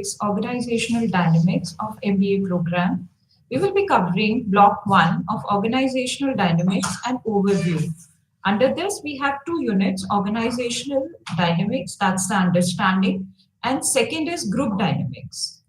6 Organizational Dynamics of MBA program. We will be covering Block 1 of Organizational Dynamics and Overview. Under this, we have two units, Organizational Dynamics, that's the understanding, and second is Group Dynamics.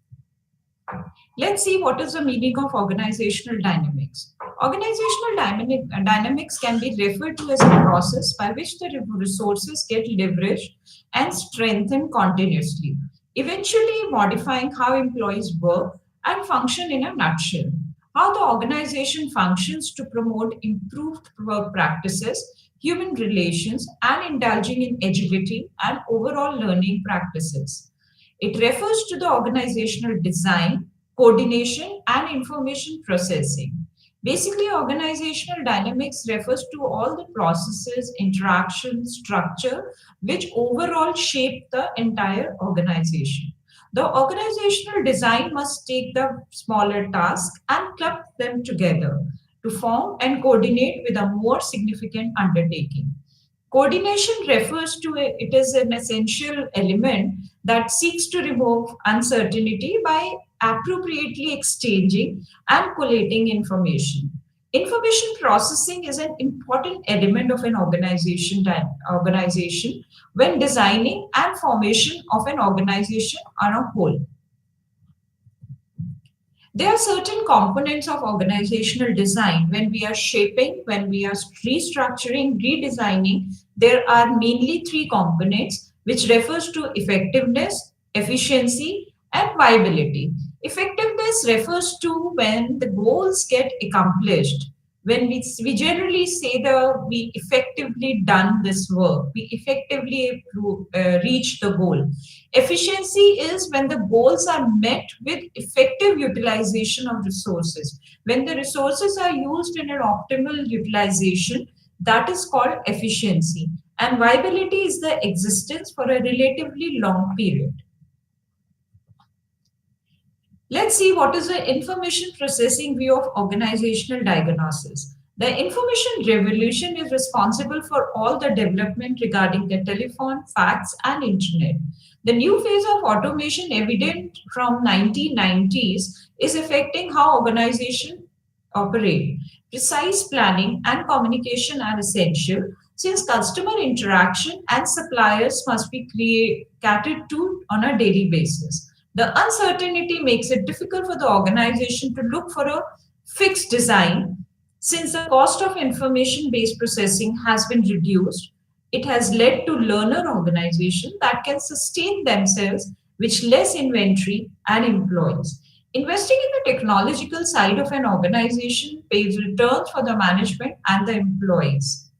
Let's see what is the meaning of organizational dynamics. Dynamics can be referred to as a process by which the resources get leveraged and strengthened continuously, eventually modifying how employees work and function in a nutshell. How the organization functions to promote improved work practices, human relations, and indulging in agility and overall learning practices. It refers to the organizational design, coordination, and information processing. Basically, organizational dynamics refers to all the processes, interaction, structure, which overall shape the entire organization. The organizational design must take the smaller tasks and club them together to form and coordinate with a more significant undertaking. Coordination refers to it is an essential element that seeks to remove uncertainty by appropriately exchanging and collating information. Information processing is an important element of an organization when designing and formation of an organization on a whole. There are certain components of organizational design when we are shaping, when we are restructuring, redesigning. There are mainly three components which refers to effectiveness, efficiency, and viability. Effectiveness refers to when the goals get accomplished. When we generally say that we effectively done this work, we effectively reach the goal. Efficiency is when the goals are met with effective utilization of resources. When the resources are used in an optimal utilization, that is called efficiency. And viability is the existence for a relatively long period. Let's see what is the information processing view of organizational diagnosis. The information revolution is responsible for all the development regarding the telephone, fax, and internet. The new phase of automation evident from 1990s is affecting how organizations operate. Precise planning and communication are essential since customer interaction and suppliers must be catered to on a daily basis. The uncertainty makes it difficult for the organization to look for a fixed design. Since the cost of information-based processing has been reduced, it has led to learner organizations that can sustain themselves with less inventory and employees. Investing in the technological side of an organization pays returns for the management and the employees.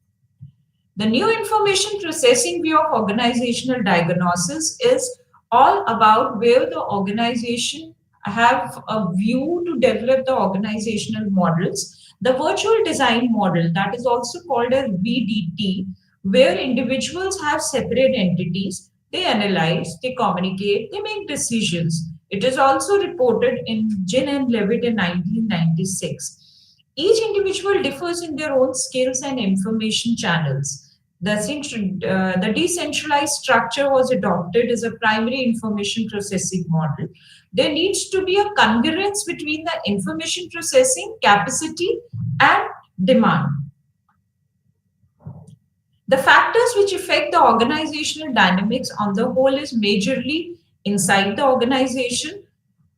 The new information processing view of organizational diagnosis is all about where the organization have a view to develop the organizational models. The virtual design model, that is also called a VDT, where individuals have separate entities, they analyze, they communicate, they make decisions. It is also reported in Ginn and Levitt in 1996. Each individual differs in their own skills and information channels. The decentralized structure was adopted as a primary information processing model. There needs to be a congruence between the information processing capacity and demand. The factors which affect the organizational dynamics on the whole is majorly inside the organization,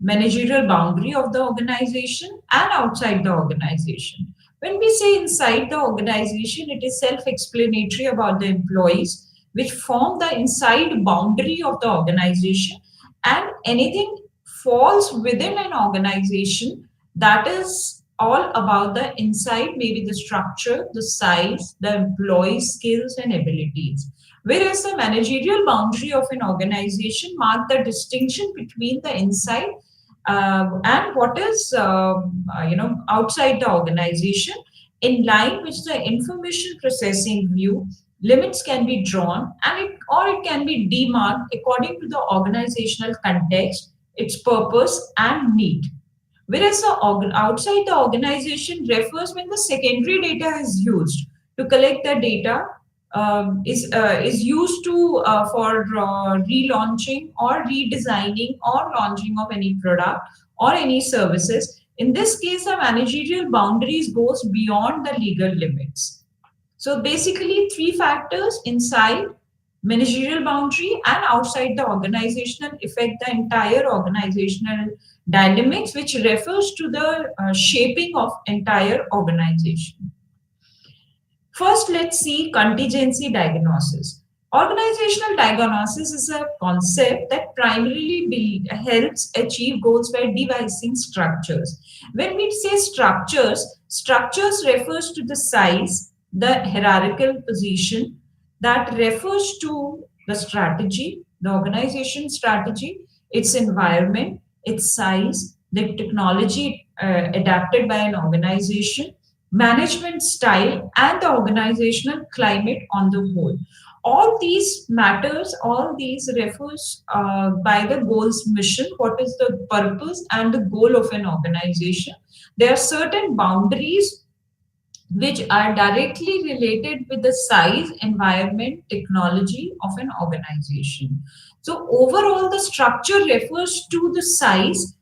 managerial boundary of the organization, and outside the organization. When we say inside the organization, it is self-explanatory about the employees, which form the inside boundary of the organization, and anything falls within an organization that is all about the inside, maybe the structure, the size, the employee skills and abilities. Whereas the managerial boundary of an organization marks the distinction between the inside and what is outside the organization. In line with the information processing view, limits can be drawn and it can be demarked according to the organizational context, its purpose and need. Whereas the outside the organization refers when the secondary data is used to collect the data is used to for relaunching or redesigning or launching of any product or any services. In this case, the managerial boundaries goes beyond the legal limits. So basically, three factors: inside, managerial boundary, and outside the organizational affect the entire organizational dynamics, which refers to the shaping of entire organization. First, let's see contingency diagnosis. Organizational diagnosis is a concept that primarily helps achieve goals by devising structures. When we say structures, structures refers to the size, the hierarchical position, that refers to the strategy, the organization strategy, its environment, its size, the technology adapted by an organization, management style, and the organizational climate on the whole. All these matters, all these refers by the goals mission, what is the purpose and the goal of an organization. There are certain boundaries which are directly related with the size, environment, technology of an organization. So overall, the structure refers to the size,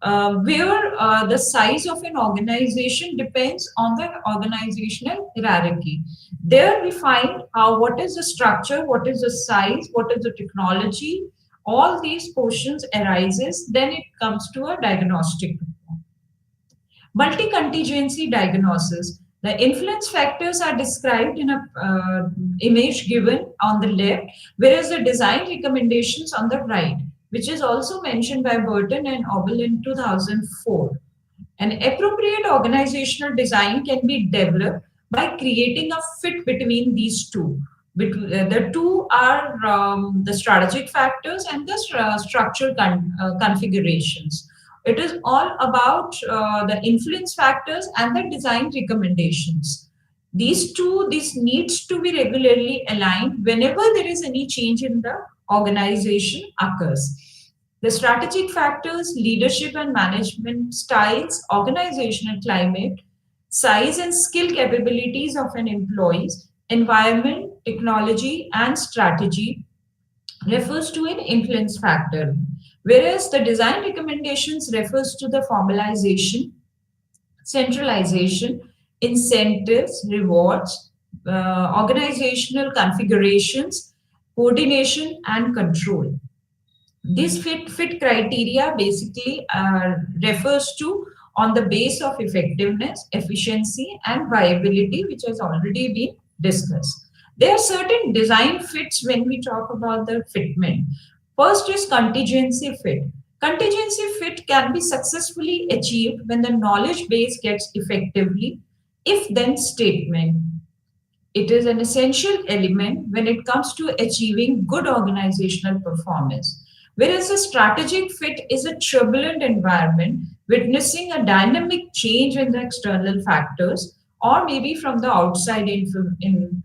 where the size of an organization depends on the organizational hierarchy. There we find how what is the structure, what is the size, what is the technology. All these questions arises. Then it comes to a diagnostic. Multi-contingency diagnosis. The influence factors are described in a image given on the left, whereas the design recommendations on the right, which is also mentioned by Burton and Obel in 2004. An appropriate organizational design can be developed by creating a fit between these two. The two are the strategic factors and the structural configurations. It is all about the influence factors and the design recommendations. This needs to be regularly aligned whenever there is any change in the organization occurs. The strategic factors, leadership and management styles, organizational climate, size and skill capabilities of an employees, environment, technology, and strategy refers to an influence factor, whereas the design recommendations refers to the formalization, centralization, incentives, rewards, organizational configurations, coordination, and control. This fit criteria basically refers to on the base of effectiveness, efficiency, and viability, which has already been discussed. There are certain design fits when we talk about the fitment. First is contingency fit. Contingency fit can be successfully achieved when the knowledge base gets effectively if then statement. It is an essential element when it comes to achieving good organizational performance. Whereas a strategic fit is a turbulent environment witnessing a dynamic change in the external factors or maybe from the outside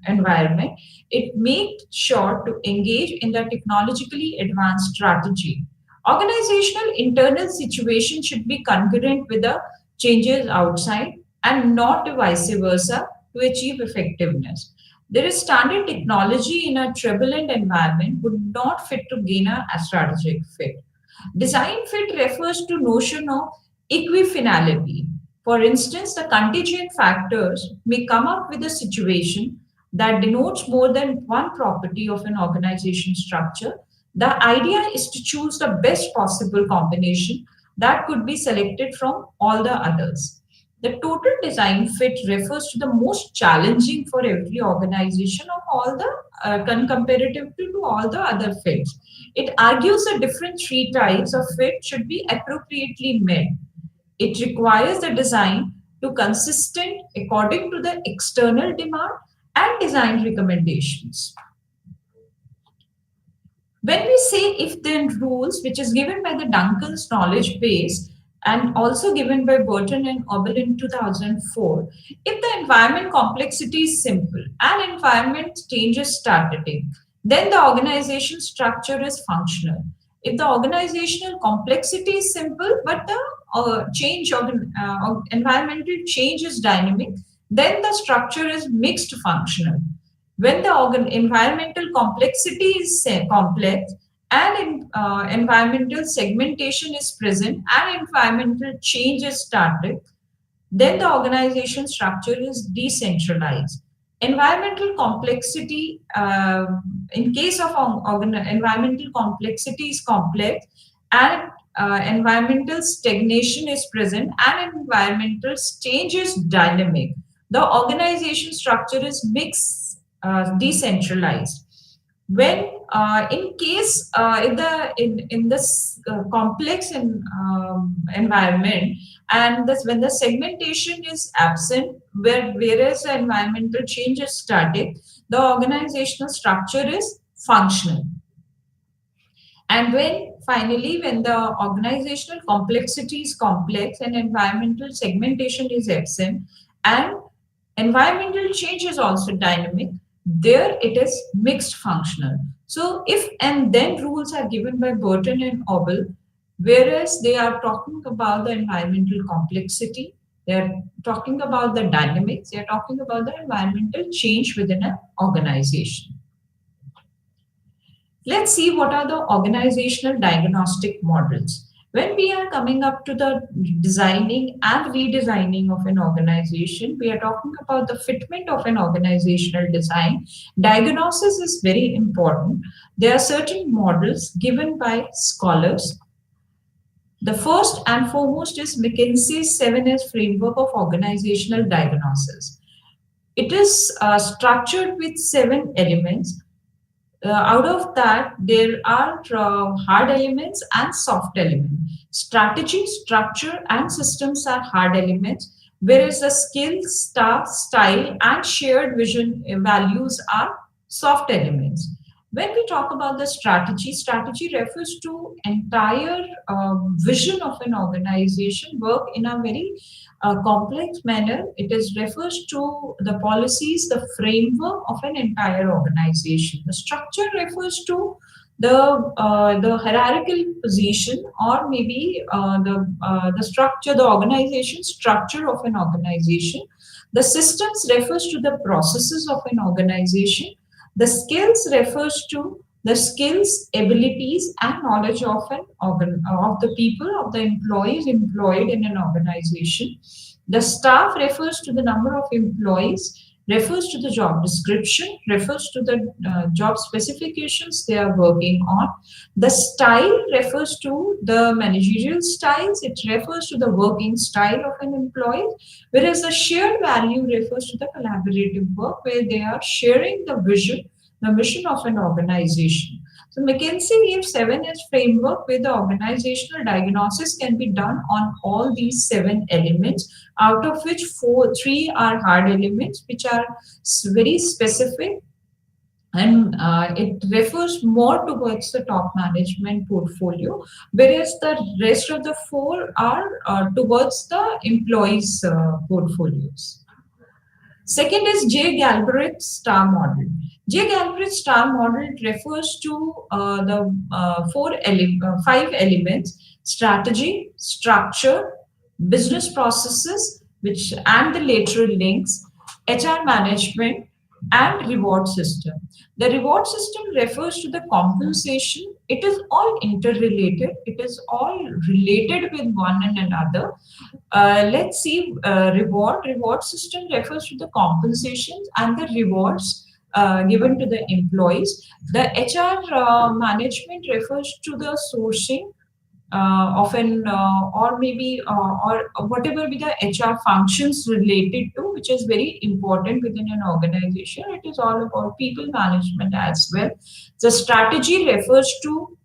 environment. It makes sure to engage in the technologically advanced strategy. Organizational internal situation should be congruent with the changes outside and not vice versa to achieve effectiveness. There is standard technology in a turbulent environment would not fit to gain a strategic fit. Design fit refers to notion of equifinality. For instance, the contingent factors may come up with a situation that denotes more than one property of an organization structure. The idea is to choose the best possible combination that could be selected from all the others. The total design fit refers to the most challenging for every organization of all the comparative to all the other fits. It argues that different three types of fit should be appropriately met. It requires the design to consistent according to the external demand and design recommendations. When we say if then rules, which is given by the Duncan's knowledge base and also given by Burton and Obel in 2004, if the environment complexity is simple and environment change is static, then the organization structure is functional. If the organizational complexity is simple but the environmental change is dynamic, then the structure is mixed functional. When the environmental complexity is complex and environmental segmentation is present and environmental change is started, then the organization structure is decentralized. Environmental complexity, in case of environmental complexity is complex and environmental stagnation is present and environmental change is dynamic. The organization structure is mixed, decentralized. When in case in this complex environment, and this when the segmentation is absent, whereas the environmental change is static, the organizational structure is functional. And when finally, when the organizational complexity is complex and environmental segmentation is absent, and environmental change is also dynamic, there it is mixed functional. So if and then rules are given by Burton and Obel, whereas they are talking about the environmental complexity, they are talking about the dynamics, they are talking about the environmental change within an organization. Let's see what are the organizational diagnostic models. When we are coming up to the designing and redesigning of an organization, we are talking about the fitment of an organizational design. Diagnosis is very important. There are certain models given by scholars. The first and foremost is McKinsey's 7S framework of organizational diagnosis. It is structured with 7 elements. Out of that, there are hard elements and soft elements. Strategy, structure, and systems are hard elements, whereas the skills, staff, style, and shared vision values are soft elements. When we talk about the strategy, strategy refers to entire vision of an organization work in a very complex manner. It is refers to the policies, the framework of an entire organization. The structure refers to the hierarchical position, or maybe the structure, the organization structure of an organization. The systems refers to the processes of an organization. The skills refers to the skills, abilities, and knowledge of of the people, of the employees employed in an organization. The staff refers to the number of employees, refers to the job description, refers to the job specifications they are working on. The style refers to the managerial styles, it refers to the working style of an employee, whereas the shared value refers to the collaborative work where they are sharing the vision, the mission of an organization. So McKinsey gives 7S framework where the organizational diagnosis can be done on all these 7 elements, out of which three are hard elements, which are very specific, and it refers more towards the top management portfolio, whereas the rest of the four are towards the employees' portfolios. Second is J. Galbraith star model. J. Galbraith star model refers to the 5 elements: strategy, structure, business processes, which and the lateral links, HR management, and reward system. The reward system refers to the compensation. It is all interrelated. It is all related with one and another. Let's see, reward system refers to the compensations and the rewards given to the employees. The HR management refers to the sourcing of an or maybe or whatever be the HR functions related to, which is very important within an organization. It is all about people management as well. The strategy refers to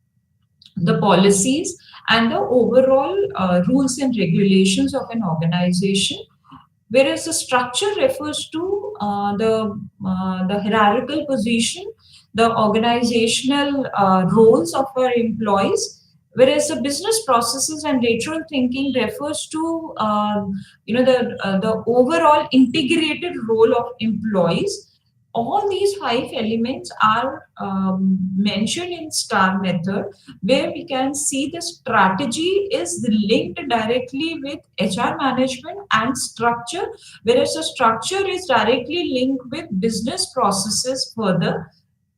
the policies and the overall rules and regulations of an organization, whereas the structure refers to the hierarchical position, the organizational roles of our employees, whereas the business processes and lateral thinking refers to the overall integrated role of employees, All these five elements are mentioned in STAR method, where we can see the strategy is linked directly with HR management and structure, whereas the structure is directly linked with business processes further.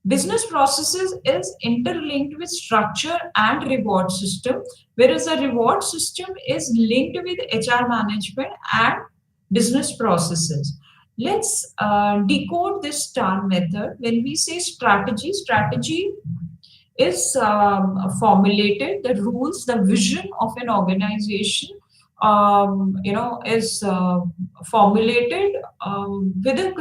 Business processes is interlinked with structure and reward system, whereas the reward system is linked with HR management and business processes. Let's decode this STAR method. When we say strategy, strategy is formulated, the rules, the vision of an organization, is formulated with a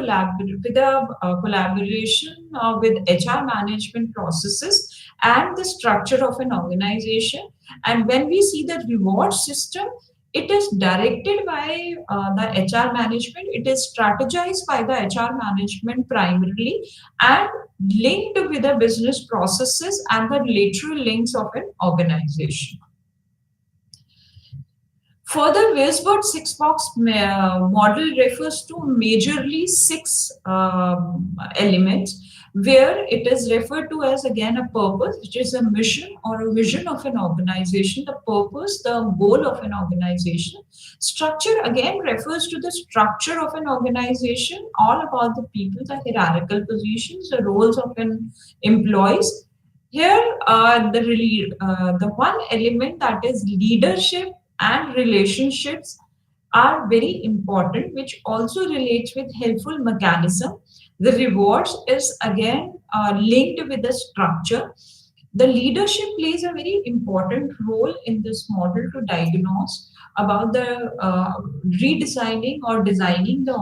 collaboration with HR management processes and the structure of an organization. And when we see the reward system, it is directed by the HR management. It is strategized by the HR management primarily, and linked with the business processes and the lateral links of an organization. Further, Weisbot six-box model refers to majorly six elements, where it is referred to as again a purpose, which is a mission or a vision of an organization, the purpose, the goal of an organization. Structure again refers to the structure of an organization, all about the people, the hierarchical positions, the roles of an employees. Here, the one element that is leadership and relationships are very important, which also relates with helpful mechanism. The rewards is again linked with the structure. The leadership plays a very important role in this model to diagnose about the redesigning or designing the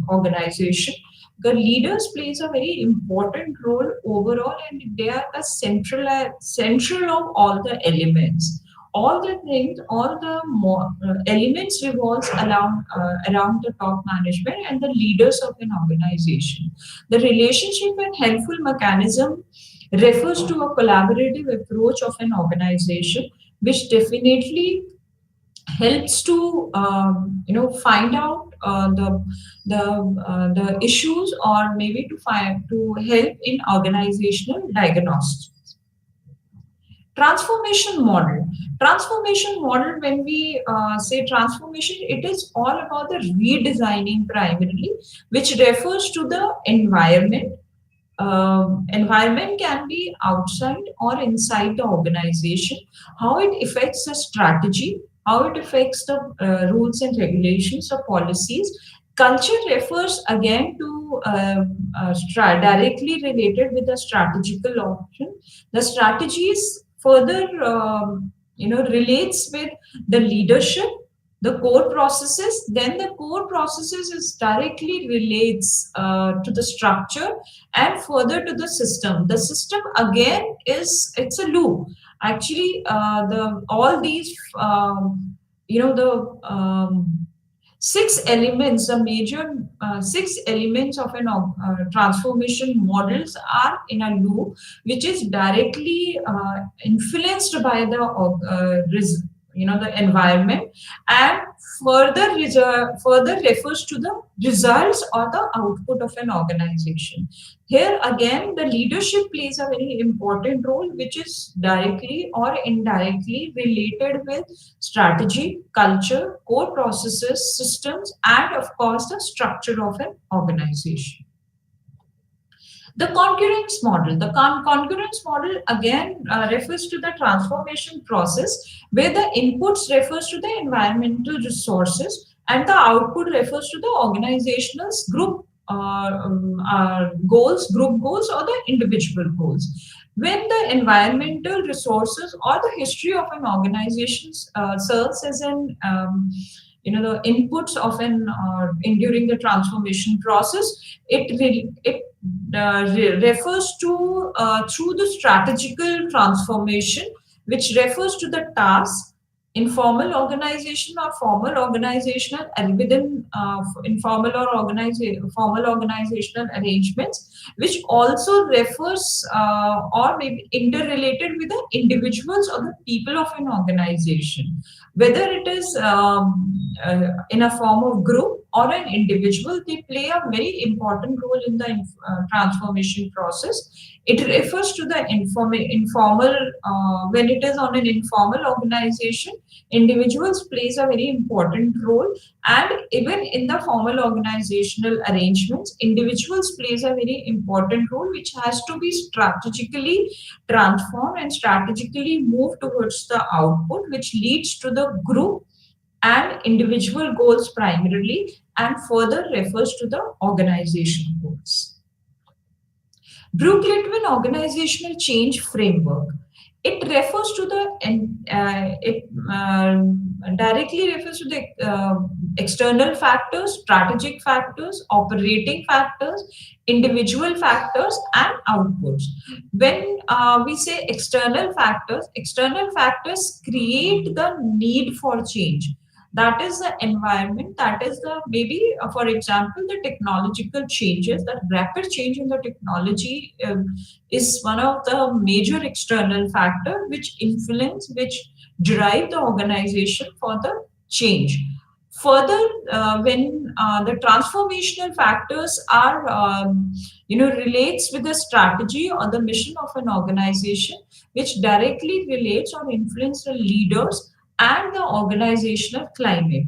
organization. The leaders plays a very important role overall, and they are a central of all the elements. All the things, all the elements revolves around the top management and the leaders of an organization. The relationship and helpful mechanism refers to a collaborative approach of an organization, which definitely helps to find out the issues, or maybe to help in organizational diagnostics. Transformation model, when we say transformation, it is all about the redesigning primarily, which refers to the environment. Environment can be outside or inside the organization, how it affects the strategy, how it affects the rules and regulations or policies. Culture refers again to directly related with the strategical option. The strategies further relates with the leadership, the core processes. Then the core processes is directly relates to the structure, and further to the system. The system again it's a loop. Actually, the all these the six elements, the major six elements of an transformation models are in a loop, which is directly influenced by the environment, and further refers to the results or the output of an organization. Here again, the leadership plays a very important role, which is directly or indirectly related with strategy, culture, core processes, systems, and of course the structure of an organization. The concurrence model. The concurrence model again refers to the transformation process, where the inputs refers to the environmental resources and the output refers to the organizational's group goals, group goals, or the individual goals. When the environmental resources or the history of an organization serves as an the inputs of an during the transformation process, it refers to through the strategical transformation, which refers to the task, informal organization or formal organizational, and within informal or formal organizational arrangements, which also refers or maybe interrelated with the individuals or the people of an organization, whether it is in a form of group or an individual, they play a very important role in the transformation process. It refers to the informal, when it is on an informal organization, individuals plays a very important role, and even in the formal organizational arrangements, individuals plays a very important role, which has to be strategically transformed and strategically move towards the output, which leads to the group and individual goals primarily, and further refers to the organization goals. Brook-Litwin Organizational Change Framework. It refers to the it directly refers to the external factors, strategic factors, operating factors, individual factors, and outputs. When we say external factors create the need for change. That is the environment, that is the maybe for example the technological changes, the rapid change in the technology is one of the major external factor which influence, which drive the organization for the change. Further, when the transformational factors are relates with the strategy or the mission of an organization, which directly relates or influence the leaders and the organizational climate.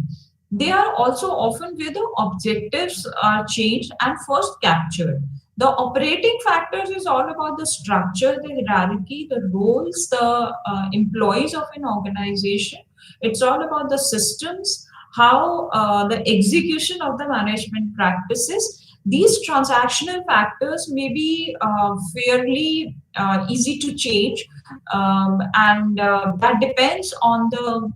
They are also often where the objectives are changed and first captured. The operating factors is all about the structure, the hierarchy, the roles, the employees of an organization. It's all about the systems, how the execution of the management practices. These transactional factors may be fairly easy to change, and that depends on the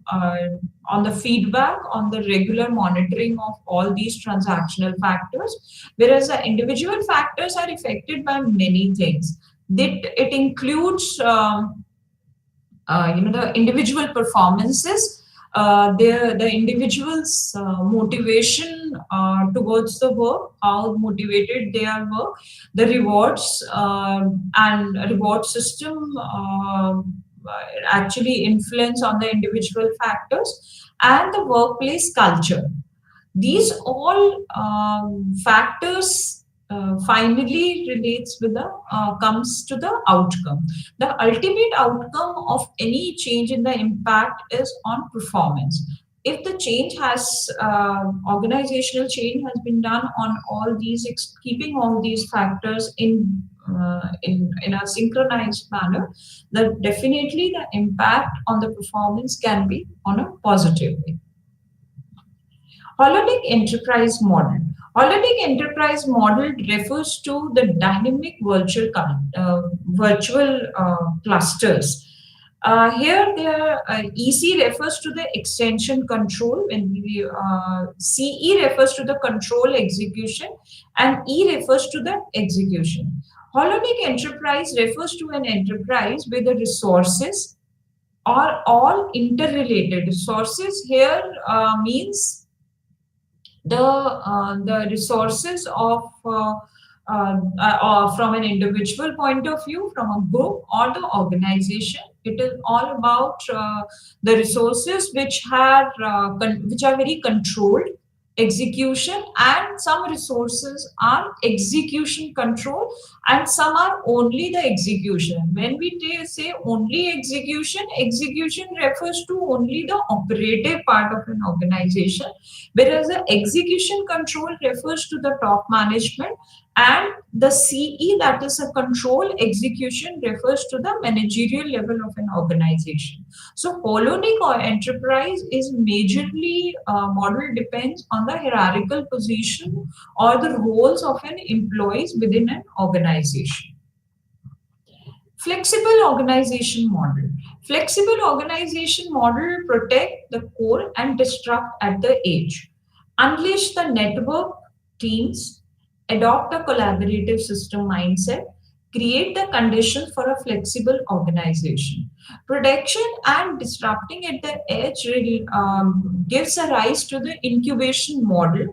feedback, on the regular monitoring of all these transactional factors. Whereas the individual factors are affected by many things. It includes the individual performances, the individual's motivation towards the work, how motivated they are work, the rewards and reward system actually influence on the individual factors, and the workplace culture. These all factors finally relates with the comes to the outcome. The ultimate outcome of any change in the impact is on performance. If the change has organizational change has been done on all these, keeping all these factors in a synchronized manner, then definitely the impact on the performance can be on a positive way. Holic enterprise model. Holic enterprise model refers to the dynamic virtual clusters. Here, EC refers to the extension control, when we CE refers to the control execution, and E refers to the execution. Holic enterprise refers to an enterprise where the resources are all interrelated. Resources here means the resources of from an individual point of view, from a group or the organization. It is all about the resources which are very controlled execution, and some resources are execution control, and some are only the execution. When we say only execution, execution refers to only the operative part of an organization, whereas the execution control refers to the top management, and the CE, that is a control execution, refers to the managerial level of an organization. So holonic or enterprise is majorly model depends on the hierarchical position or the roles of an employees within an organization. Flexible organization model. Flexible organization model protect the core and disrupt at the edge. Unleash the network teams, adopt a collaborative system mindset, create the conditions for a flexible organization. Protection and disrupting at the edge really, gives a rise to the incubation model.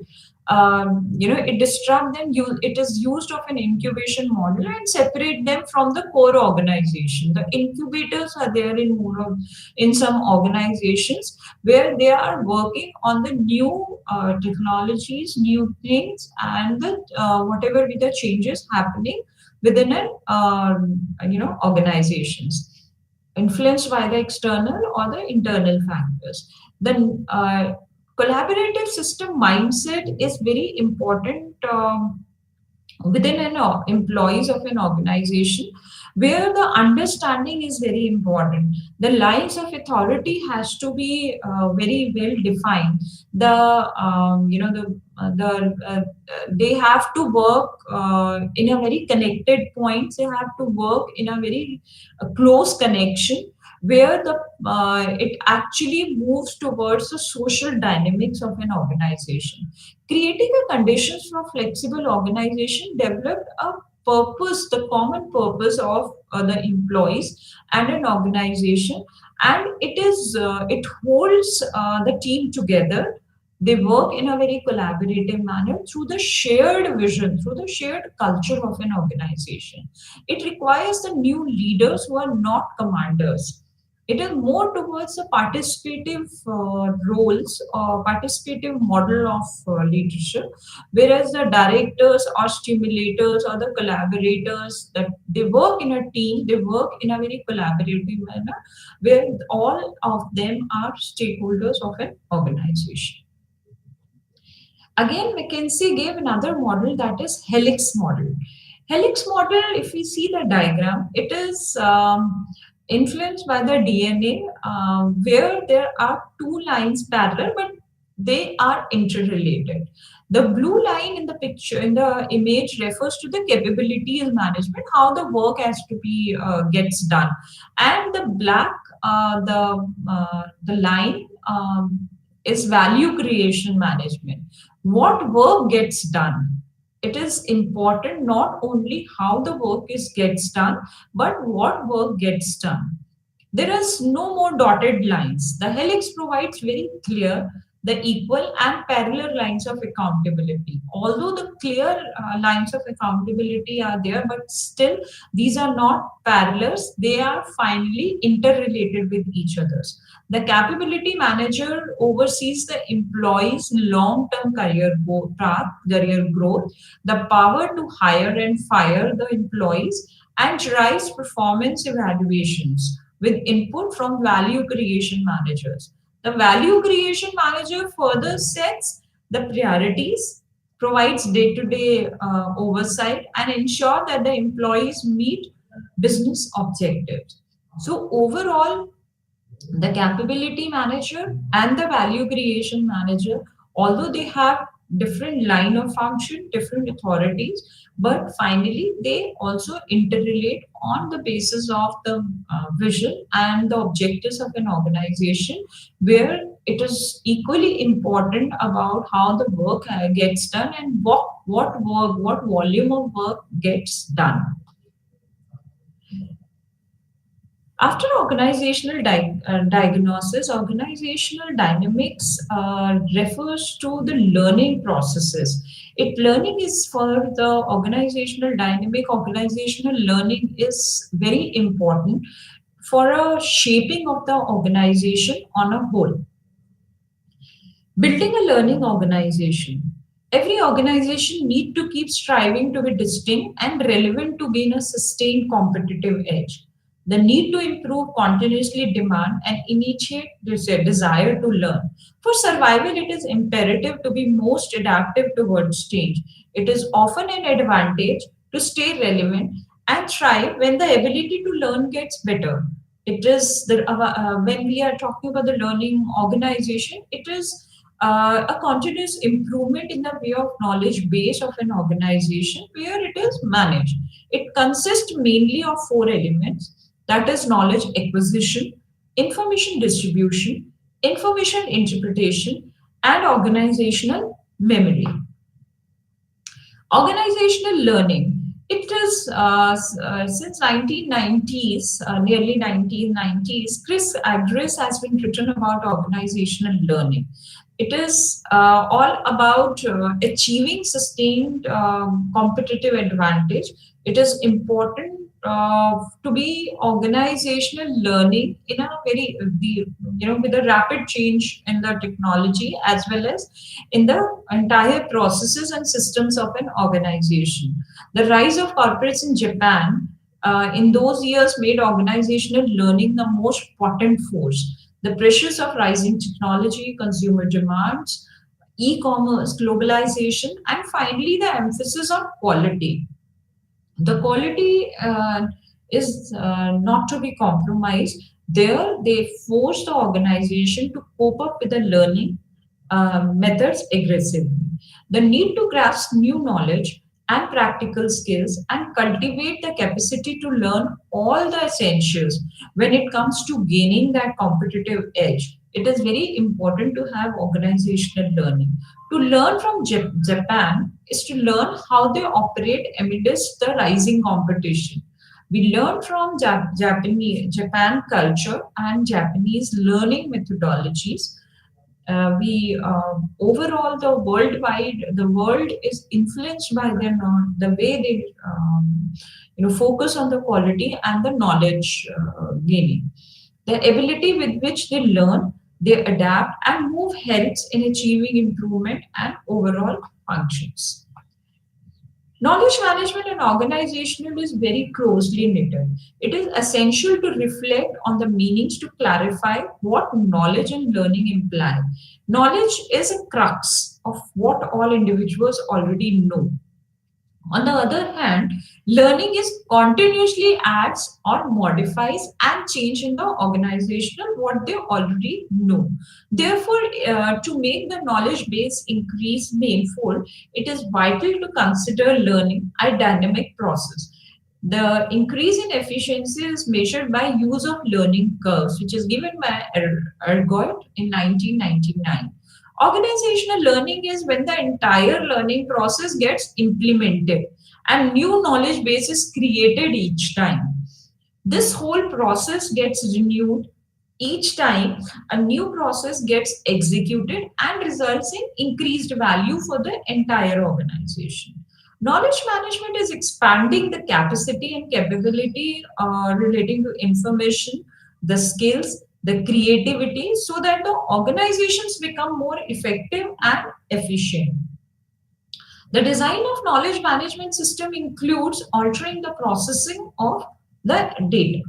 it disrupt them. It is used of an incubation model and separate them from the core organization. The incubators are there in in some organizations where they are working on the new technologies, new things, and the whatever be the changes happening within an organizations, influenced by the external or the internal factors. The collaborative system mindset is very important within an employees of an organization, where the understanding is very important. The lines of authority has to be very well defined. They have to work in a very connected points. They have to work in a very close connection, where the it actually moves towards the social dynamics of an organization. Creating a conditions for flexible organization developed a purpose, the common purpose of the employees and an organization, and it holds the team together. They work in a very collaborative manner through the shared vision, through the shared culture of an organization. It requires the new leaders who are not commanders. It is more towards a participative roles or participative model of leadership, whereas the directors or stimulators or the collaborators, that they work in a team, they work in a very collaborative manner, where all of them are stakeholders of an organization. Again, McKinsey gave another model, that is helix model. Helix model, if we see the diagram, it is influenced by the DNA, where there are two lines parallel, but they are interrelated. The blue line in the picture, in the image, refers to the capabilities management, how the work has to be gets done, and the black, the line is value creation management. What work gets done? It is important not only how the work is gets done, but what work gets done. There is no more dotted lines. The helix provides very clear, the equal and parallel lines of accountability. Although the clear lines of accountability are there, but still these are not parallels. They are finally interrelated with each others. The capability manager oversees the employee's long-term path, career growth, the power to hire and fire the employees, and drives performance evaluations with input from value creation managers. The value creation manager further sets the priorities, provides day-to-day oversight, and ensure that the employees meet business objectives. So overall, the capability manager and the value creation manager, although they have different line of function, different authorities, but finally they also interrelate on the basis of the vision and the objectives of an organization, where it is equally important about how the work gets done and what work, what volume of work gets done. After diagnosis, organizational dynamics refers to the learning processes. It learning is for the organizational dynamic. Organizational learning is very important for a shaping of the organization on a whole. Building a learning organization. Every organization need to keep striving to be distinct and relevant to gain a sustained competitive edge. The need to improve continuously demand and initiate this desire to learn. For survival, it is imperative to be most adaptive towards change. It is often an advantage to stay relevant and thrive when the ability to learn gets better. It is when we are talking about the learning organization, it is a continuous improvement in the way of knowledge base of an organization where it is managed. It consists mainly of four elements, that is knowledge acquisition, information distribution, information interpretation, and organizational memory. Organizational learning. It is since 1990s, nearly 1990s, Chris Agris has been written about organizational learning. It is all about achieving sustained competitive advantage. It is important to be organizational learning in a very, with a rapid change in the technology as well as in the entire processes and systems of an organization. The rise of corporates in Japan in those years made organizational learning the most potent force. The pressures of rising technology, consumer demands, e commerce, globalization, and finally the emphasis on quality. The quality is not to be compromised. There, they force the organization to cope up with the learning methods aggressively. The need to grasp new knowledge and practical skills and cultivate the capacity to learn all the essentials when it comes to gaining that competitive edge. It is very important to have organizational learning. To learn from Japan is to learn how they operate amidst the rising competition. We learn from Japan culture and Japanese learning methodologies. We overall the world is influenced by the way they focus on the quality and the knowledge gaining. The ability with which they learn, they adapt and move helps in achieving improvement and overall functions. Knowledge management and organizational is very closely knitted. It is essential to reflect on the meanings to clarify what knowledge and learning imply. Knowledge is a crux of what all individuals already know. On the other hand, learning is continuously adds or modifies and change in the organizational what they already know. Therefore, to make the knowledge base increase meaningful, it is vital to consider learning a dynamic process. The increase in efficiency is measured by use of learning curves, which is given by Ergot in 1999. Organizational learning is when the entire learning process gets implemented and new knowledge base is created each time. This whole process gets renewed each time a new process gets executed and results in increased value for the entire organization. Knowledge management is expanding the capacity and capability relating to information, the skills, the creativity, so that the organizations become more effective and efficient. The design of knowledge management system includes altering the processing of the data.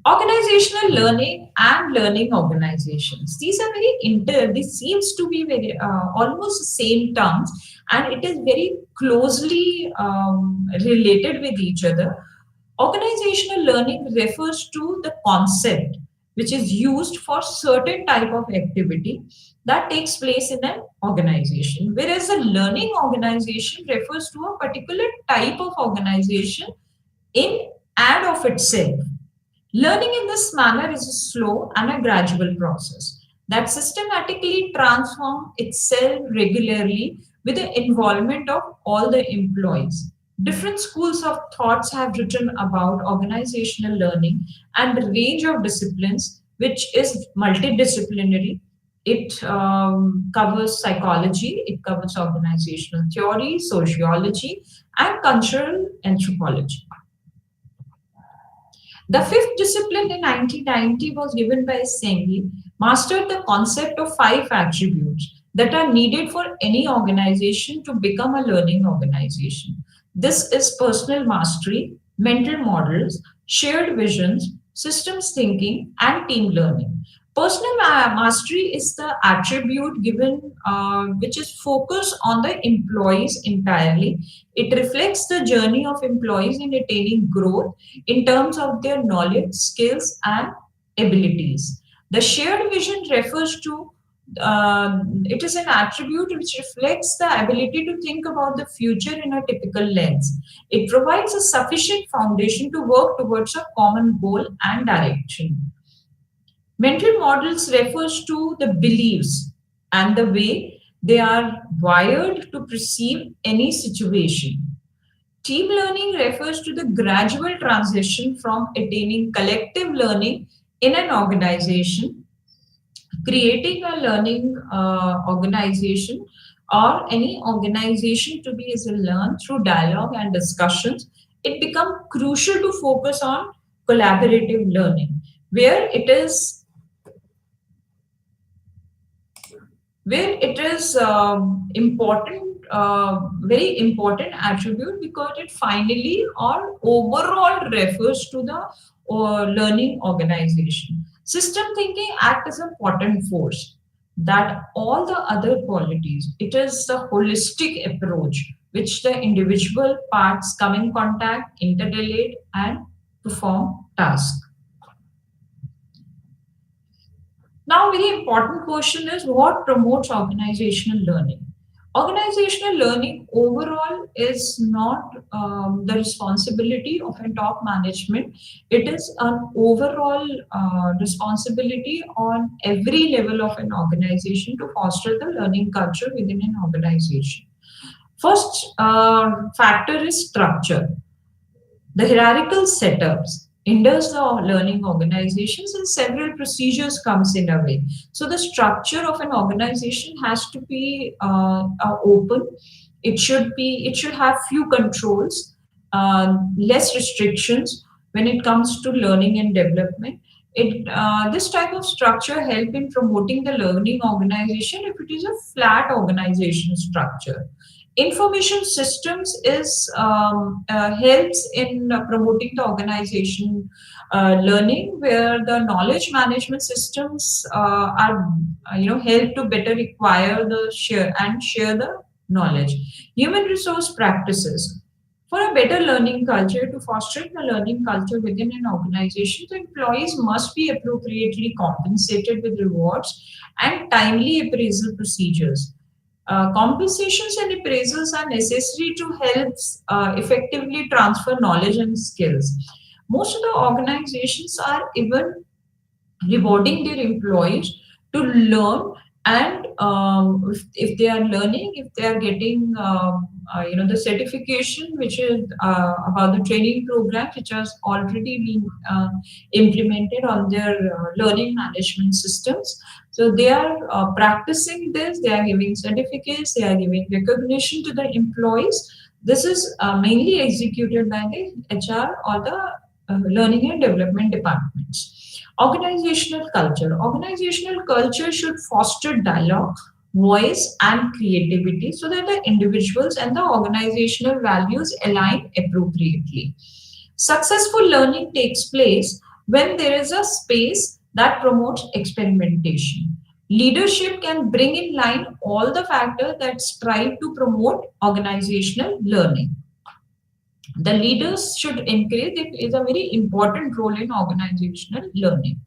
Organizational learning and learning organizations. These are very this seems to be very almost the same terms, and it is very closely related with each other. Organizational learning refers to the concept which is used for certain type of activity that takes place in an organization, whereas a learning organization refers to a particular type of organization in and of itself. Learning in this manner is a slow and a gradual process that systematically transforms itself regularly with the involvement of all the employees. Different schools of thoughts have written about organizational learning and the range of disciplines, which is multidisciplinary. It covers psychology, it covers organizational theory, sociology, and cultural anthropology. The fifth discipline in 1990 was given by Sengi, mastered the concept of five attributes that are needed for any organization to become a learning organization. This is personal mastery, mental models, shared visions, systems thinking, and team learning. Personal mastery is the attribute given which is focused on the employees entirely. It reflects the journey of employees in attaining growth in terms of their knowledge, skills, and abilities. The shared vision refers to it is an attribute which reflects the ability to think about the future in a typical lens. It provides a sufficient foundation to work towards a common goal and direction. Mental models refers to the beliefs and the way they are wired to perceive any situation. Team learning refers to the gradual transition from attaining collective learning in an organization, creating a learning organization or any organization to be as a learn through dialogue and discussions. It becomes crucial to focus on collaborative learning, where it is important, very important attribute, because it finally or overall refers to the learning organization. System thinking act as a potent force that all the other qualities. It is the holistic approach which the individual parts come in contact, interrelate, and perform tasks. Now, very important question is what promotes organizational learning? Organizational learning overall is not the responsibility of a top management. It is an overall responsibility on every level of an organization to foster the learning culture within an organization. First factor is structure. The hierarchical setups hinders the learning organizations and several procedures comes in a way. So the structure of an organization has to be open. It should have few controls, less restrictions when it comes to learning and development. This type of structure help in promoting the learning organization if it is a flat organization structure. Information systems is helps in promoting the organization learning, where the knowledge management systems are help to better acquire the share the knowledge. Human resource practices for a better learning culture. To foster the learning culture within an organization, the employees must be appropriately compensated with rewards and timely appraisal procedures. Compensations and appraisals are necessary to help effectively transfer knowledge and skills. Most of the organizations are even rewarding their employees to learn, and if they are learning, if they are getting the certification which is about the training programs which has already been implemented on their learning management systems. So they are practicing this, they are giving certificates, they are giving recognition to the employees. This is mainly executed by the HR or the learning and development departments. Organizational culture. Organizational culture should foster dialogue, voice, and creativity so that the individuals and the organizational values align appropriately. Successful learning takes place when there is a space that promotes experimentation. Leadership can bring in line all the factors that strive to promote organizational learning. The leaders should encourage, it is a very important role in organizational learning.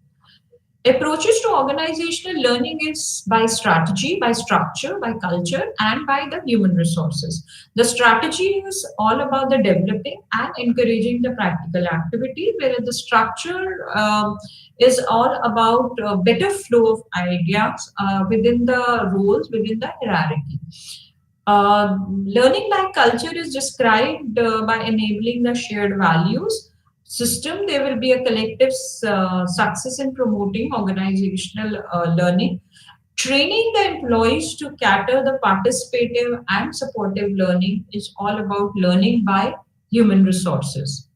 Approaches to organizational learning is by strategy, by structure, by culture, and by the human resources. The strategy is all about the developing and encouraging the practical activity, whereas the structure is all about better flow of ideas within the roles, within the hierarchy. Learning like culture is described by enabling the shared values system. There will be a collective success in promoting organizational learning. Training the employees to cater the participative and supportive learning is all about learning by human resources.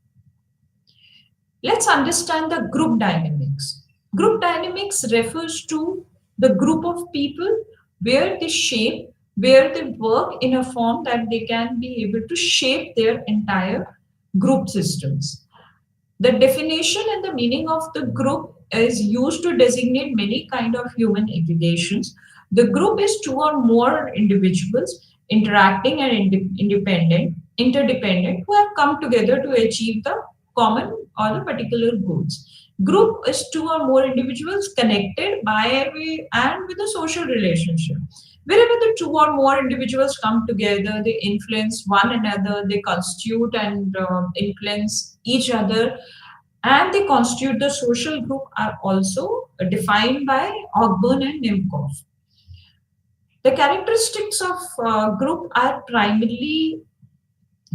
Let's understand the group dynamics. Group dynamics refers to the group of people where they shape, where they work in a form that they can be able to shape their entire group systems. The definition and the meaning of the group is used to designate many kind of human aggregations. The group is two or more individuals interacting and interdependent, who have come together to achieve the common or the particular goals. Group is two or more individuals connected by a way and with a social relationship. Wherever the two or more individuals come together, they influence one another, they constitute and influence each other, and they constitute the social group are also defined by Ogburn and Nimkov. The characteristics of group are primarily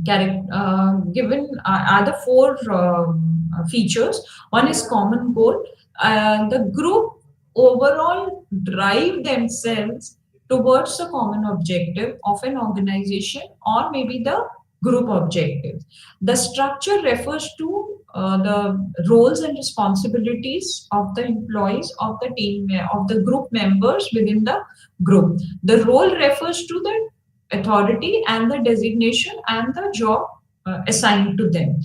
given are the four features. One is common goal. The group overall drive themselves towards the common objective of an organization or maybe the group objective. The structure refers to the roles and responsibilities of the employees of the of the group members within the group. The role refers to the authority and the designation and the job assigned to them.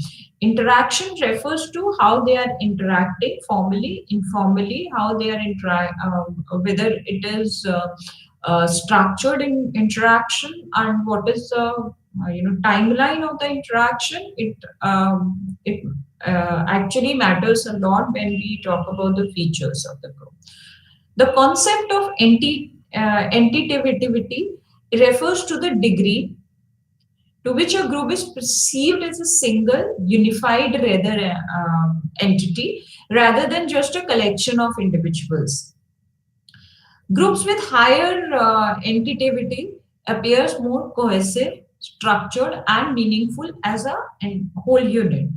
Interaction refers to how they are interacting formally, informally, how they are whether it is structured in interaction and what is the timeline of the interaction. It actually matters a lot when we talk about the features of the group. The concept of entitativity refers to the degree to which a group is perceived as a single, unified rather entity rather than just a collection of individuals. Groups with higher entitativity appears more cohesive, structured, and meaningful as a whole unit.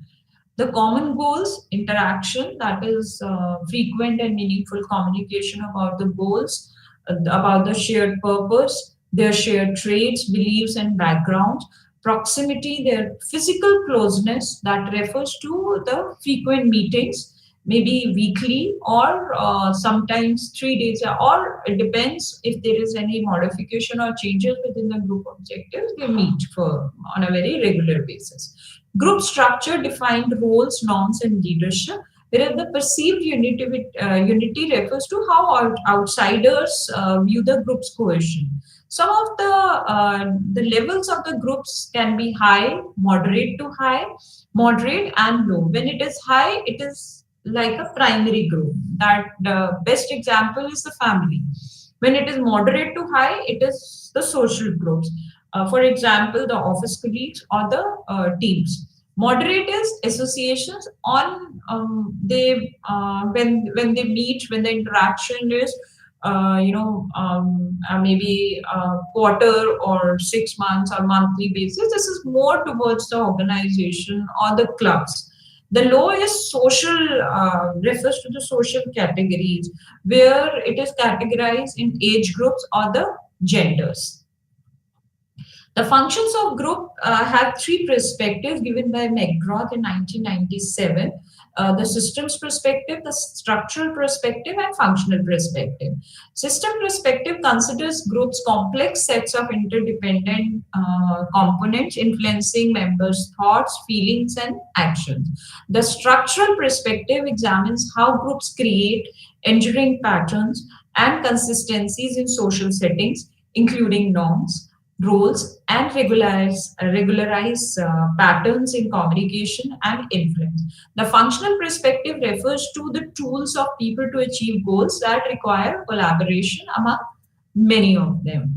The common goals, interaction, that is frequent and meaningful communication about the goals, about the shared purpose, their shared traits, beliefs, and backgrounds. Proximity, their physical closeness, that refers to the frequent meetings, maybe weekly or sometimes 3 days, or it depends if there is any modification or changes within the group objectives, they meet for on a very regular basis. Group structure defined roles, norms, and leadership, whereas the perceived unity refers to how outsiders view the group's cohesion. Some of the levels of the groups can be high, moderate to high, moderate, and low. When it is high, it is like a primary group. That the best example is the family. When it is moderate to high, it is the social groups. For example, the office colleagues or the teams. Moderate is associations on they when they meet, when the interaction is maybe quarter or 6 months or monthly basis. This is more towards the organization or the clubs. The low is social, refers to the social categories where it is categorized in age groups or the genders. The functions of group have three perspectives given by McGrath in 1997. The systems perspective, the structural perspective, and functional perspective. System perspective considers groups complex sets of interdependent components influencing members' thoughts, feelings, and actions. The structural perspective examines how groups create enduring patterns and consistencies in social settings, including norms, roles, and regularize patterns in communication and influence. The functional perspective refers to the tools of people to achieve goals that require collaboration among many of them.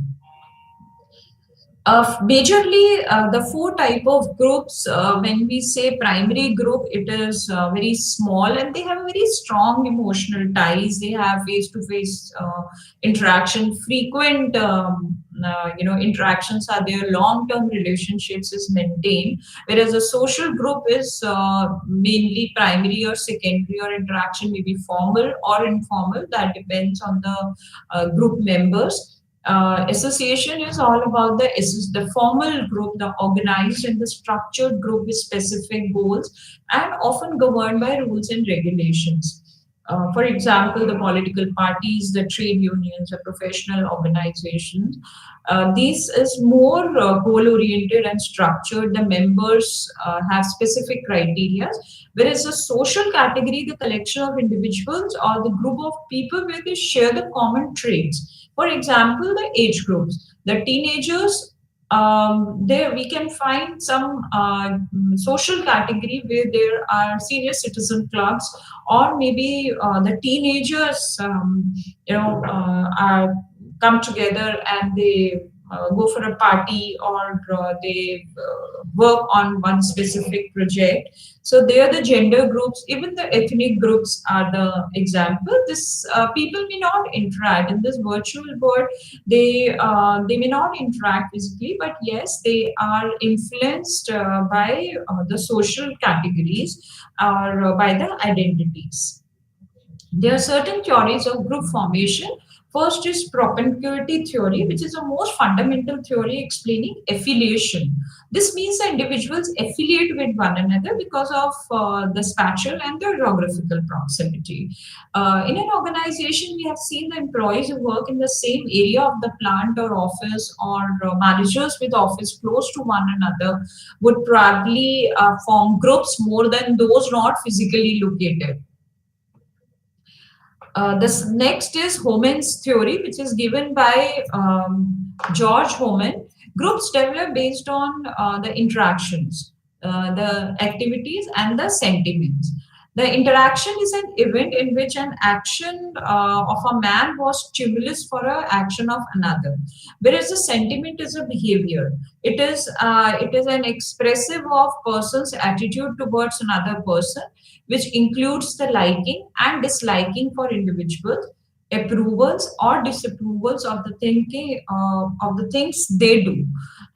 Majorly, the four type of groups. When we say primary group, it is very small and they have very strong emotional ties. They have face-to-face interaction, frequent interactions are there. Long-term relationships is maintained. Whereas a social group is mainly primary or secondary, or interaction may be formal or informal. That depends on the group members. Association is all about the formal group, the organized and the structured group with specific goals and often governed by rules and regulations. For example, the political parties, the trade unions, the professional organizations. These is more goal-oriented and structured. The members have specific criteria, whereas the social category, the collection of individuals or the group of people where they share the common traits. For example, the age groups, the teenagers, there we can find some social category where there are senior citizen clubs, or maybe the teenagers, are come together and they go for a party, or they work on one specific project. So they are the gender groups, even the ethnic groups are the example. This people may not interact in this virtual world. They may not interact physically, but yes, they are influenced by the social categories, or by the identities. There are certain theories of group formation. First is propinquity theory, which is the most fundamental theory explaining affiliation. This means the individuals affiliate with one another because of the spatial and the geographical proximity. In an organization, we have seen the employees who work in the same area of the plant or office, or managers with office close to one another would probably form groups more than those not physically located. This next is Homan's theory, which is given by George Homan. Groups develop based on the interactions, the activities, and the sentiments. The interaction is an event in which an action of a man was stimulus for an action of another, whereas the sentiment is a behavior. It is an expressive of person's attitude towards another person, which includes the liking and disliking for individuals, approvals or disapprovals of the thinking of the things they do.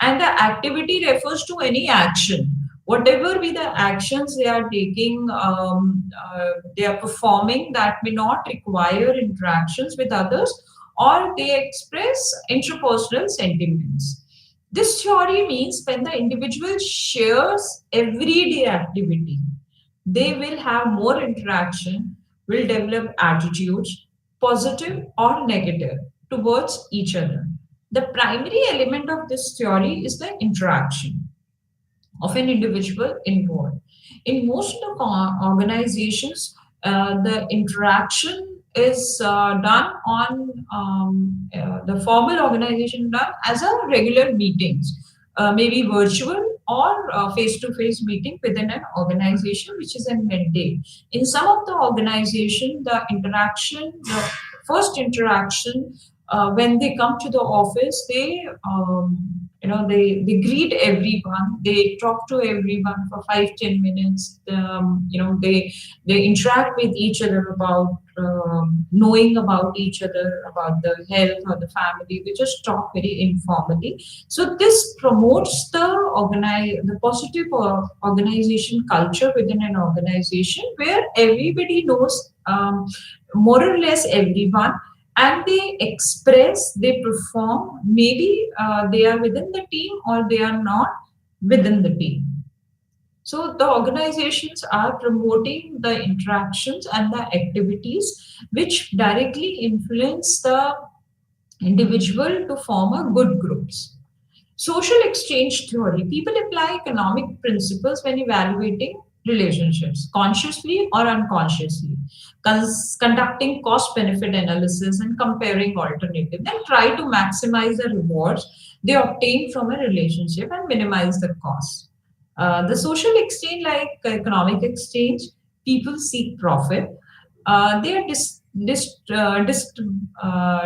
And the activity refers to any action, whatever be the actions they are taking, they are performing, that may not require interactions with others, or they express interpersonal sentiments. This theory means when the individual shares everyday activity, they will have more interaction, will develop attitudes, positive or negative, towards each other. The primary element of this theory is the interaction of an individual involved. In most of the organizations, the interaction is done on the formal organization done as a regular meetings, maybe virtual or face-to-face meeting within an organization, which is a mandate. In some of the organization, the first interaction, when they come to the office, they greet everyone, they talk to everyone for 5-10 minutes. They interact with each other about knowing about each other, about the health or the family. They just talk very informally. So this promotes the positive organization culture within an organization, where everybody knows more or less everyone, and they express, they perform. Maybe they are within the team or they are not within the team. So the organizations are promoting the interactions and the activities which directly influence the individual to form a good groups. Social exchange theory. People apply economic principles when evaluating relationships, consciously or unconsciously, conducting cost benefit analysis and comparing alternatives. Then try to maximize the rewards they obtain from a relationship and minimize the cost. The social exchange, like economic exchange, people seek profit. They are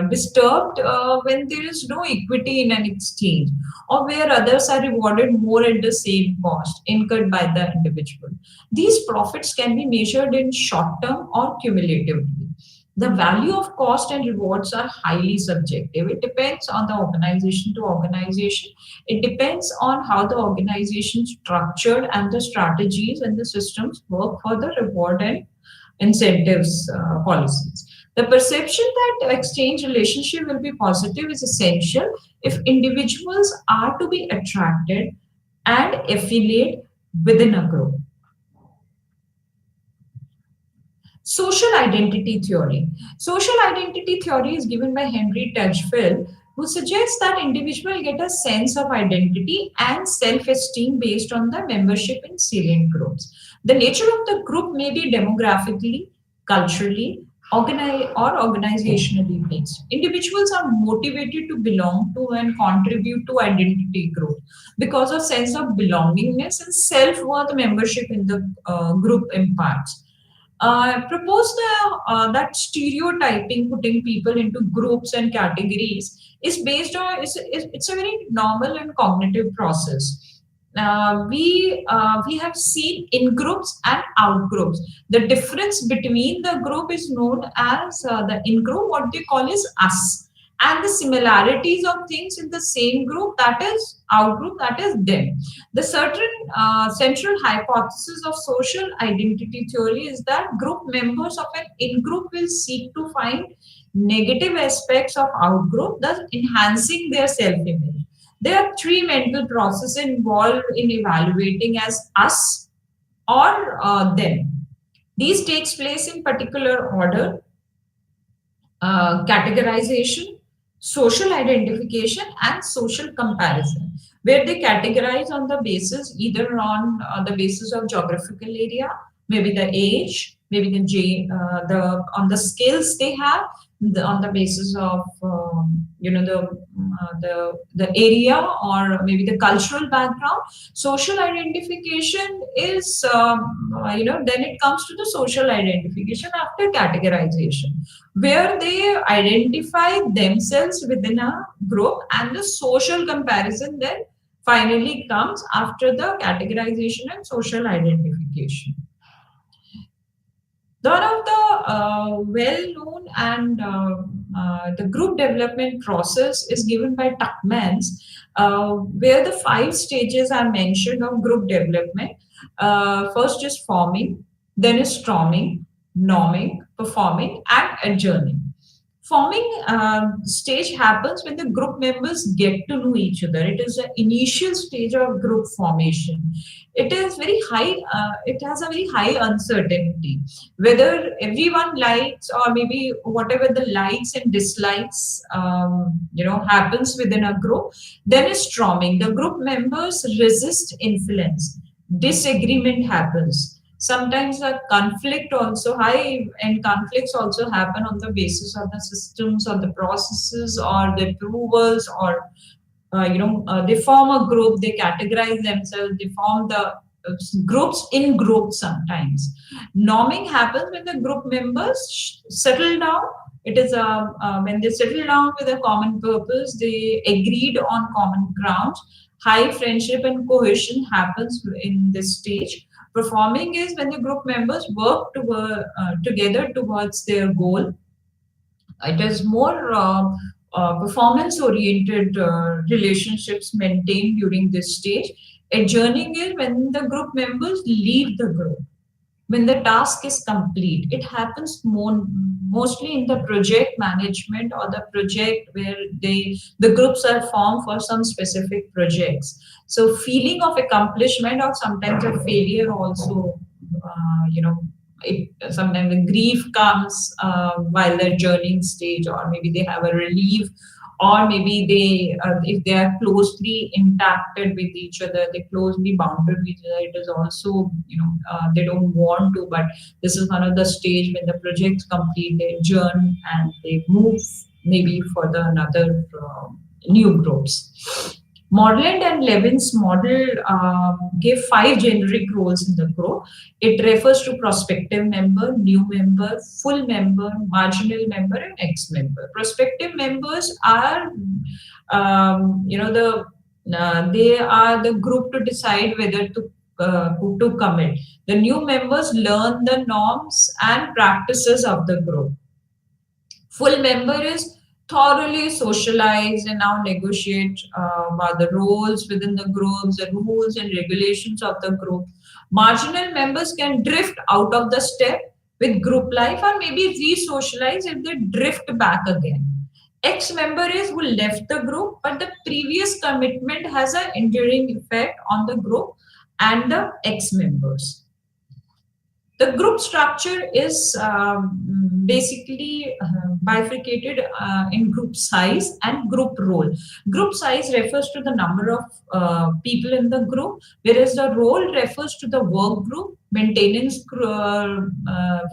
disturbed when there is no equity in an exchange, or where others are rewarded more at the same cost incurred by the individual. These profits can be measured in short term or cumulatively. The value of cost and rewards are highly subjective. It depends on the organization to organization. It depends on how the organization structured and the strategies and the systems work for the reward and incentives policies. The perception that exchange relationship will be positive is essential if individuals are to be attracted and affiliate within a group. Social identity theory. Social identity theory is given by Henry Tedgefield, who suggests that individuals get a sense of identity and self-esteem based on the membership in salient groups. The nature of the group may be demographically, culturally, or organizationally based. Individuals are motivated to belong to and contribute to identity growth because of sense of belongingness and self-worth membership in the group imparts. Propose that stereotyping, putting people into groups and categories, is based on it's a very normal and cognitive process. We have seen in groups and out groups. The difference between the group is known as the in group. What they call is us, and the similarities of things in the same group, that is out group, that is them. The certain central hypothesis of social identity theory is that group members of an in group will seek to find negative aspects of out group, thus enhancing their self image. There are three mental processes involved in evaluating as us or them. These takes place in particular order: categorization, social identification, and social comparison, where they categorize on the basis, either on the basis of geographical area, maybe the age, maybe the on the skills they have, on the basis of the area, or maybe the cultural background. Social identification is then it comes to the social identification after categorization, where they identify themselves within a group, and the social comparison then finally comes after the categorization and social identification. One of the well-known and the group development process is given by Tuckmans, where the 5 stages are mentioned of group development. First is forming, then is storming, norming, performing, and adjourning. Forming stage happens when the group members get to know each other. It is an initial stage of group formation. It is very high. It has a very high uncertainty whether everyone likes, or maybe whatever the likes and dislikes happens within a group. Then is storming. The group members resist influence. Disagreement happens. Sometimes a conflict also high, and conflicts also happen on the basis of the systems or the processes or the approvals, or they form a group, they categorize themselves, they form the groups in groups. Sometimes norming happens when the group members settle down. It is when they settle down with a common purpose, they agreed on common grounds. High friendship and cohesion happens in this stage. Performing is when the group members work together towards their goal. It is more performance oriented relationships maintained during this stage. Adjourning is when the group members leave the group, when the task is complete. It happens mostly in the project management, or the project where the groups are formed for some specific projects. So feeling of accomplishment, or sometimes a failure also, it sometimes the grief comes while they're journeying stage, or maybe they have a relief, or maybe they if they are closely impacted with each other, they closely bounded with each other. It is also, they don't want to, but this is one of the stage when the project's complete, they adjourn and they move maybe for the another new groups. Moreland and Levin's model gave 5 generic roles in the group. It refers to prospective member, new member, full member, marginal member, and ex-member. Prospective members are, they are the group to decide whether to commit. The new members learn the norms and practices of the group. Full member is thoroughly socialize and now negotiate about the roles within the groups, the rules and regulations of the group. Marginal members can drift out of the step with group life, or maybe re-socialize if they drift back again. Ex-member is who left the group, but the previous commitment has an enduring effect on the group and the ex-members. The group structure is basically bifurcated in group size and group role. Group size refers to the number of people in the group, whereas the role refers to the work group, maintenance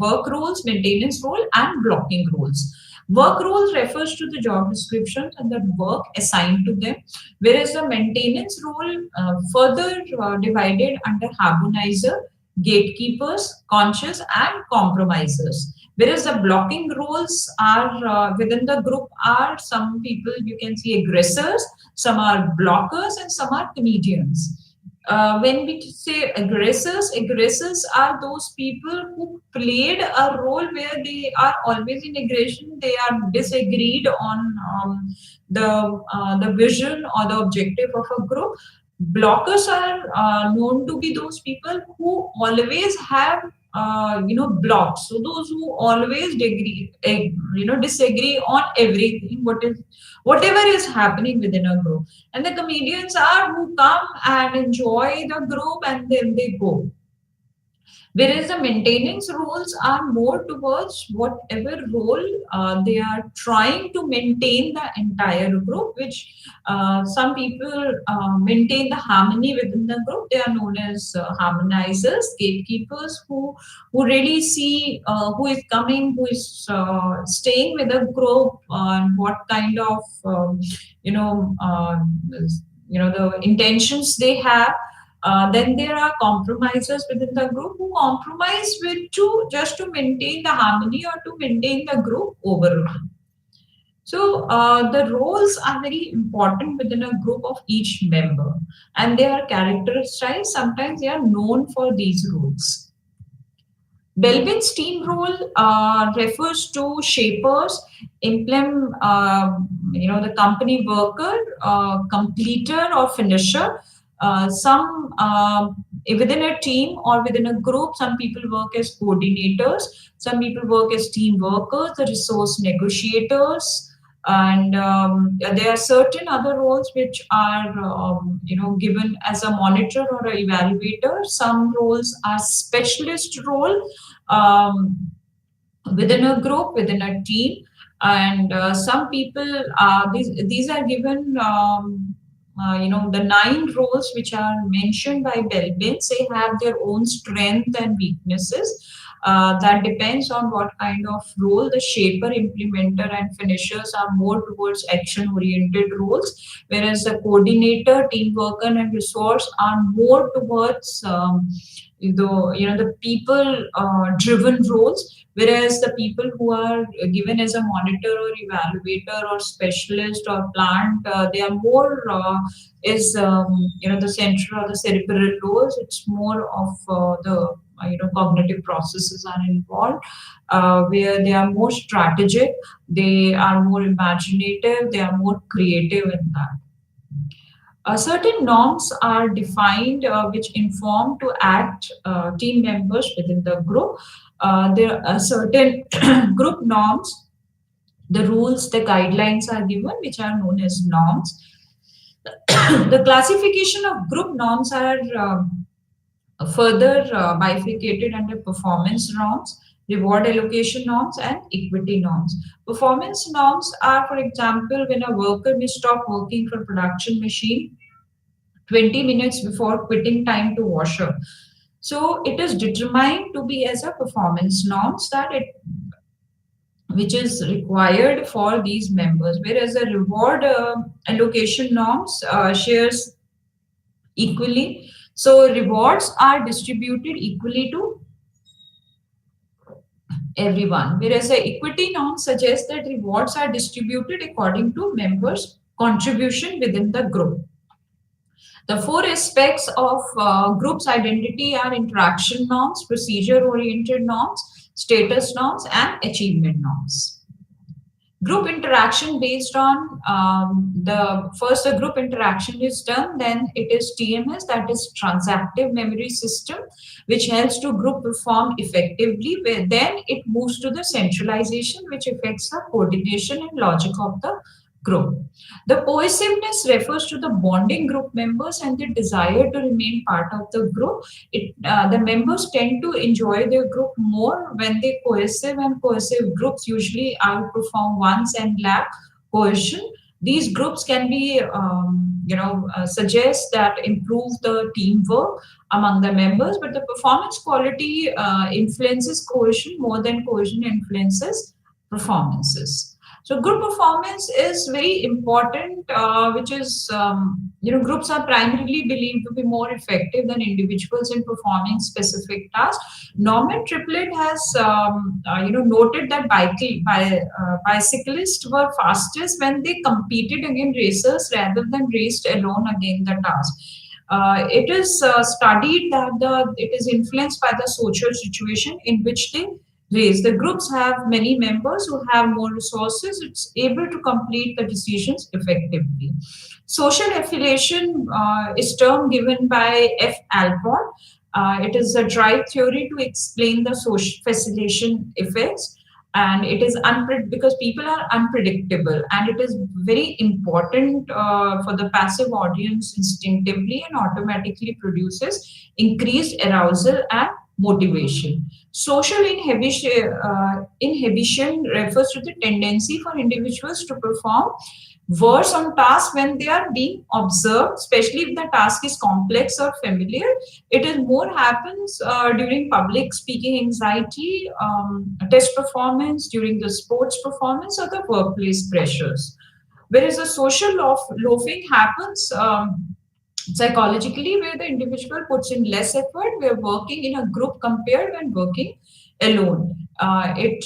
work roles, maintenance role, and blocking roles. Work roles refers to the job descriptions and the work assigned to them, whereas the maintenance role further divided under harmonizer gatekeepers, conscious, and compromisers. Whereas the blocking roles are within the group are some people you can see aggressors, some are blockers, and some are comedians. When we say aggressors, aggressors are those people who played a role where they are always in aggression. They are disagreed on the vision or the objective of a group. Blockers are known to be those people who always have blocks. So those who always disagree on everything, whatever is happening within a group. And the comedians are who come and enjoy the group and then they go. Whereas the maintenance roles are more towards whatever role they are trying to maintain the entire group, which some people maintain the harmony within the group. They are known as harmonizers, gatekeepers, who really see who is coming, who is staying with the group, and what kind of you know uh, the intentions they have. Then there are compromisers within the group who compromise with to just to maintain the harmony or to maintain the group overall. So the roles are very important within a group of each member, and they are characterized. Sometimes they are known for these roles. Belbin's team role refers to shapers, implement, the company worker, completer, or finisher. Some within a team or within a group, some people work as coordinators, some people work as team workers, the resource negotiators, and there are certain other roles which are given as a monitor or an evaluator. Some roles are specialist role um, within a group, within a team, and some people these are given the 9 roles which are mentioned by Belbin. They have their own strength and weaknesses. That depends on what kind of role the shaper, implementer, and finishers are more towards action oriented roles, whereas the coordinator, team worker, and resource are more towards the people driven roles, whereas the people who are given as a monitor or evaluator or specialist or plant, they are more is the central or the cerebral roles. It's more of the cognitive processes are involved, where they are more strategic, they are more imaginative, they are more creative in that. Certain norms are defined which inform to act team members within the group. There are certain group norms, the rules, the guidelines are given, which are known as norms. The classification of group norms are further bifurcated under performance norms, reward allocation norms, and equity norms. Performance norms are, for example, when a worker may stop working for production machine 20 minutes before quitting time to washer. So it is determined to be as a performance norms that it which is required for these members, whereas the reward allocation norms shares equally. So rewards are distributed equally to everyone, whereas the equity norm suggests that rewards are distributed according to members' contribution within the group. The 4 aspects of group's identity are interaction norms, procedure-oriented norms, status norms, and achievement norms. Group interaction based on the group interaction is done, then it is TMS, that is transactive memory system, which helps to group perform effectively, where then it moves to the centralization, which affects the coordination and logic of the group. The cohesiveness refers to the bonding group members and the desire to remain part of the group. The members tend to enjoy their group more when they cohesive, and cohesive groups usually outperform ones and lack cohesion. These groups can be, suggest that improve the teamwork among the members, but the performance quality influences cohesion more than cohesion influences performances. So group performance is very important, which is, groups are primarily believed to be more effective than individuals in performing specific tasks. Norman Triplett has, noted that bicyclists were fastest when they competed against racers rather than raced alone against the task. It is studied that it is influenced by the social situation in which they race. The groups have many members who have more resources. It's able to complete the decisions effectively. Social affiliation is term given by F. Alport. It is a drive theory to explain the social facilitation effects, and it is because people are unpredictable, and it is very important for the passive audience instinctively and automatically produces increased arousal and motivation. Social inhibition refers to the tendency for individuals to perform worse on tasks when they are being observed, especially if the task is complex or familiar. It is more happens during public speaking anxiety, test performance, during the sports performance, or the workplace pressures. Whereas the social loafing happens psychologically, where the individual puts in less effort, we're working in a group compared when working alone. It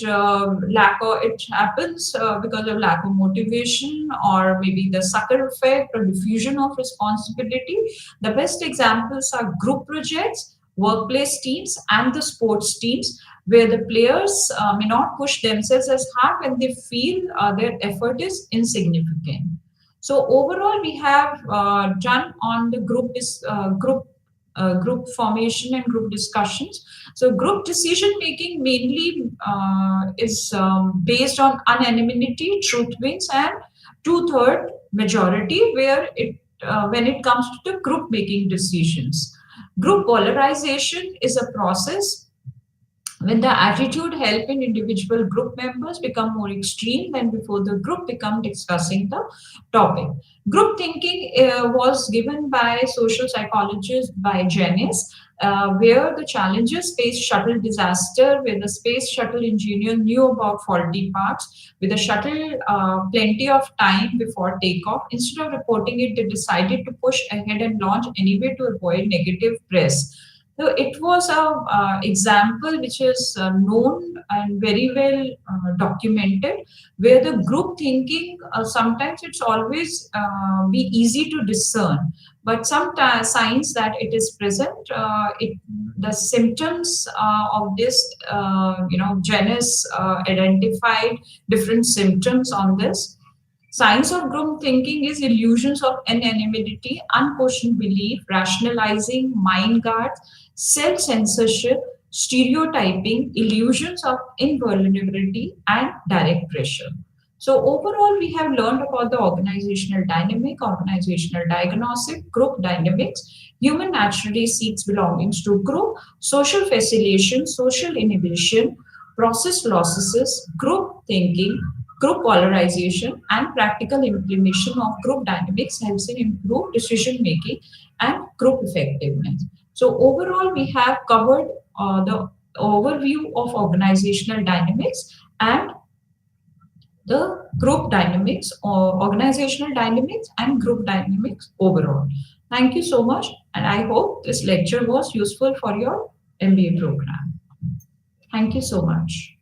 happens because of lack of motivation, or maybe the sucker effect or diffusion of responsibility. The best examples are group projects, workplace teams, and the sports teams, where the players may not push themselves as hard when they feel their effort is insignificant. So overall, we have done on the group formation and group discussions. So group decision making mainly is based on unanimity, truth wins, and two-third majority, where it when it comes to the group making decisions. Group polarization is a process when the attitude help in individual group members become more extreme than before the group become discussing the topic. Group thinking was given by social psychologist by Janice, where the challenges space shuttle disaster, where the space shuttle engineer knew about faulty parts, with the shuttle plenty of time before takeoff. Instead of reporting it, they decided to push ahead and launch anyway to avoid negative press. So it was a example which is known and very well documented, where the group thinking sometimes it's always be easy to discern, but sometimes signs that it is present. The symptoms of this, Janice identified different symptoms on this. Signs of group thinking is illusions of anonymity, unquestioned belief, rationalizing, mind guards, self-censorship, stereotyping, illusions of invulnerability, and direct pressure. So overall, we have learned about the organizational dynamic, organizational diagnostic, group dynamics. Human naturally seeks belongings to group, social facilitation, social inhibition, process losses, group thinking, group polarization, and practical implementation of group dynamics helps in improve decision making and group effectiveness. So overall, we have covered the overview of organizational dynamics and the group dynamics, or organizational dynamics and group dynamics overall. Thank you so much, and I hope this lecture was useful for your MBA program. Thank you so much.